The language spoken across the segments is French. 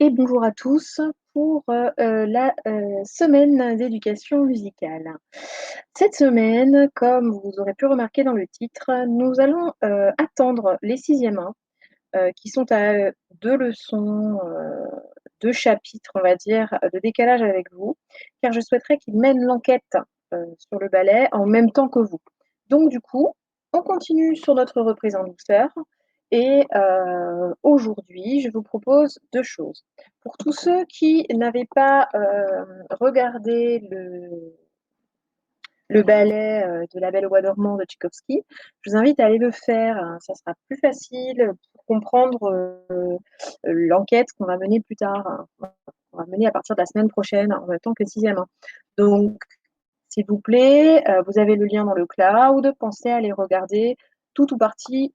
Et bonjour à tous pour la semaine d'éducation musicale. Cette semaine, comme vous aurez pu remarquer dans le titre, nous allons attendre les sixièmes 1 qui sont à 2 leçons, 2 chapitres, on va dire, de décalage avec vous, car je souhaiterais qu'ils mènent l'enquête sur le ballet en même temps que vous. Donc, du coup, on continue sur notre reprise en douceur. Et aujourd'hui, je vous propose 2 choses. Pour tous ceux qui n'avaient pas regardé le ballet de La Belle au bois dormant de Tchaïkovski, je vous invite à aller le faire, hein. Ça sera plus facile pour comprendre l'enquête qu'on va mener plus tard, hein. On va mener à partir de la semaine prochaine en même temps que le sixième, hein. Donc, s'il vous plaît, vous avez le lien dans le cloud, pensez à aller regarder tout ou partie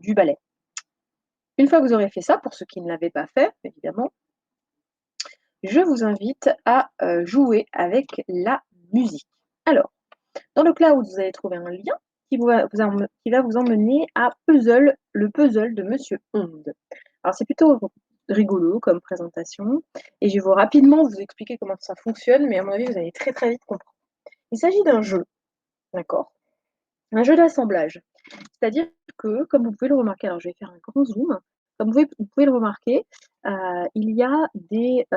du ballet. Une fois que vous aurez fait ça, pour ceux qui ne l'avaient pas fait, évidemment, je vous invite à jouer avec la musique. Alors, dans le cloud, vous allez trouver un lien qui va vous emmener à Puzzle, le puzzle de Monsieur Onde. Alors, c'est plutôt rigolo comme présentation, et je vais rapidement vous expliquer comment ça fonctionne, mais à mon avis, vous allez très très vite comprendre. Il s'agit d'un jeu, d'accord? Un jeu d'assemblage. C'est-à-dire que, comme vous pouvez le remarquer, alors je vais faire un grand zoom, comme vous pouvez le remarquer, il y a des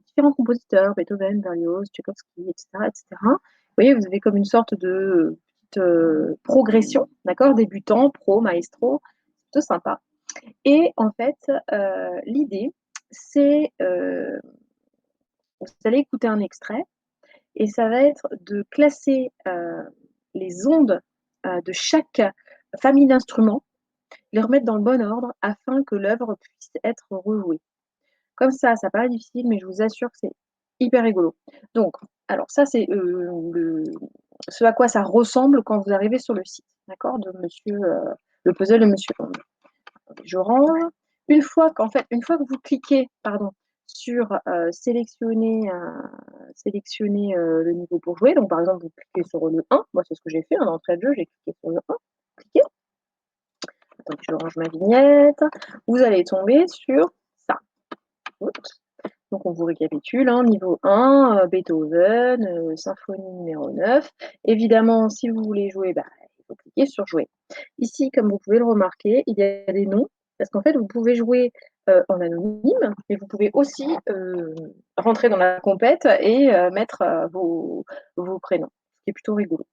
différents compositeurs, Beethoven, Berlioz, Tchaïkovski, etc., etc. Vous voyez, vous avez comme une sorte de petite progression, d'accord? Débutant, pro, maestro, c'est plutôt sympa. Et en fait, l'idée, c'est, vous allez écouter un extrait et ça va être de classer les ondes de chaque famille d'instruments, les remettre dans le bon ordre afin que l'œuvre puisse être rejouée. Comme ça paraît difficile, mais je vous assure que c'est hyper rigolo. Donc, alors ça, c'est ce à quoi ça ressemble quand vous arrivez sur le site, d'accord, de monsieur, le puzzle de Monsieur Onde. Je range. Une fois que vous cliquez, pardon, sur sélectionner le niveau pour jouer, donc par exemple, vous cliquez sur le 1, moi c'est ce que j'ai fait, en entrée de jeu, j'ai cliqué sur le 1, cliquez, attendez, je range ma vignette, vous allez tomber sur ça. Oups. Donc on vous récapitule, hein, niveau 1, Beethoven, symphonie numéro 9. Évidemment, si vous voulez jouer, bah, il faut cliquer sur jouer. Ici, comme vous pouvez le remarquer, il y a des noms, parce qu'en fait, vous pouvez jouer en anonyme, mais vous pouvez aussi rentrer dans la compète et mettre vos prénoms, ce qui est plutôt rigolo,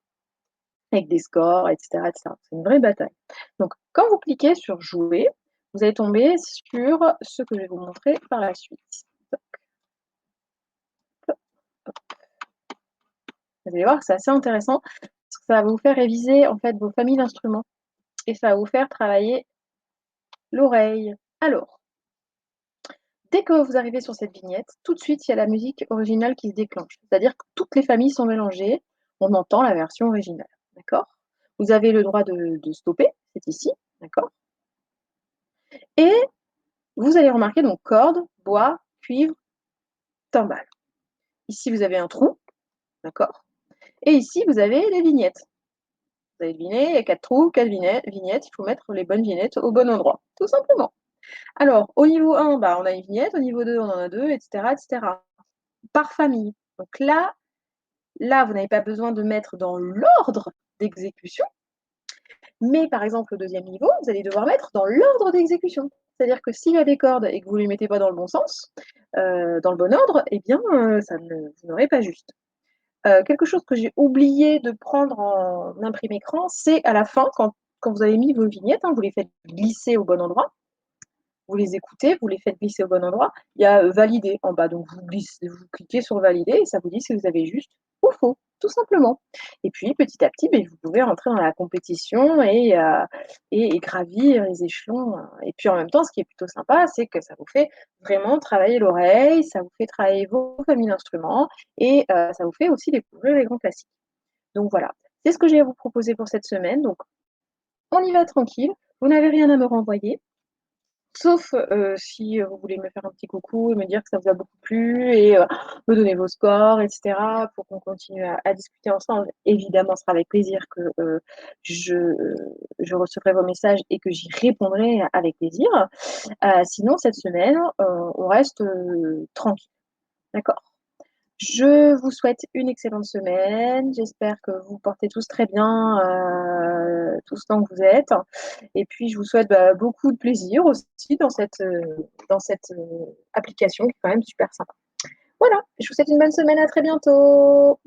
avec des scores, etc., etc. C'est une vraie bataille. Donc, quand vous cliquez sur jouer, vous allez tomber sur ce que je vais vous montrer par la suite. Vous allez voir que c'est assez intéressant, parce que ça va vous faire réviser en fait vos familles d'instruments et ça va vous faire travailler l'oreille. Alors, dès que vous arrivez sur cette vignette, tout de suite, il y a la musique originale qui se déclenche. C'est-à-dire que toutes les familles sont mélangées, on entend la version originale, d'accord? Vous avez le droit de stopper, c'est ici, d'accord? Et vous allez remarquer donc cordes, bois, cuivre, timbales. Ici, vous avez un trou, d'accord? Et ici, vous avez les vignettes. Vous avez deviné, il y a 4 trous, 4 vignettes, il faut mettre les bonnes vignettes au bon endroit, tout simplement. Alors, au niveau 1, bah, on a une vignette, au niveau 2, on en a 2, etc., etc. Par famille. Donc là, vous n'avez pas besoin de mettre dans l'ordre d'exécution, mais par exemple, au deuxième niveau, vous allez devoir mettre dans l'ordre d'exécution. C'est-à-dire que s'il y a des cordes et que vous ne les mettez pas dans le bon sens, dans le bon ordre, eh bien, vous n'aurez pas juste. Quelque chose que j'ai oublié de prendre en imprimé écran, c'est à la fin, quand vous avez mis vos vignettes, hein, vous les faites glisser au bon endroit, vous les écoutez, vous les faites glisser au bon endroit, il y a valider en bas. Donc vous cliquez sur valider et ça vous dit si vous avez juste ou faux, tout simplement. Et puis petit à petit, ben, vous pouvez rentrer dans la compétition et gravir les échelons. Et puis en même temps, ce qui est plutôt sympa, c'est que ça vous fait vraiment travailler l'oreille, ça vous fait travailler vos familles d'instruments et ça vous fait aussi découvrir les grands classiques. Donc voilà, c'est ce que j'ai à vous proposer pour cette semaine. Donc on y va tranquille, vous n'avez rien à me renvoyer. Sauf, si, vous voulez me faire un petit coucou et me dire que ça vous a beaucoup plu et me donner vos scores et cetera pour qu'on continue à discuter ensemble. Évidemment, ce sera avec plaisir que, je recevrai vos messages et que j'y répondrai avec plaisir. Sinon cette semaine, on reste, tranquille, d'accord? Je vous souhaite une excellente semaine. J'espère que vous portez tous très bien, tout ce temps que vous êtes et puis je vous souhaite, bah, beaucoup de plaisir aussi dans cette, application qui est quand même super sympa. Voilà, je vous souhaite une bonne semaine, à très bientôt.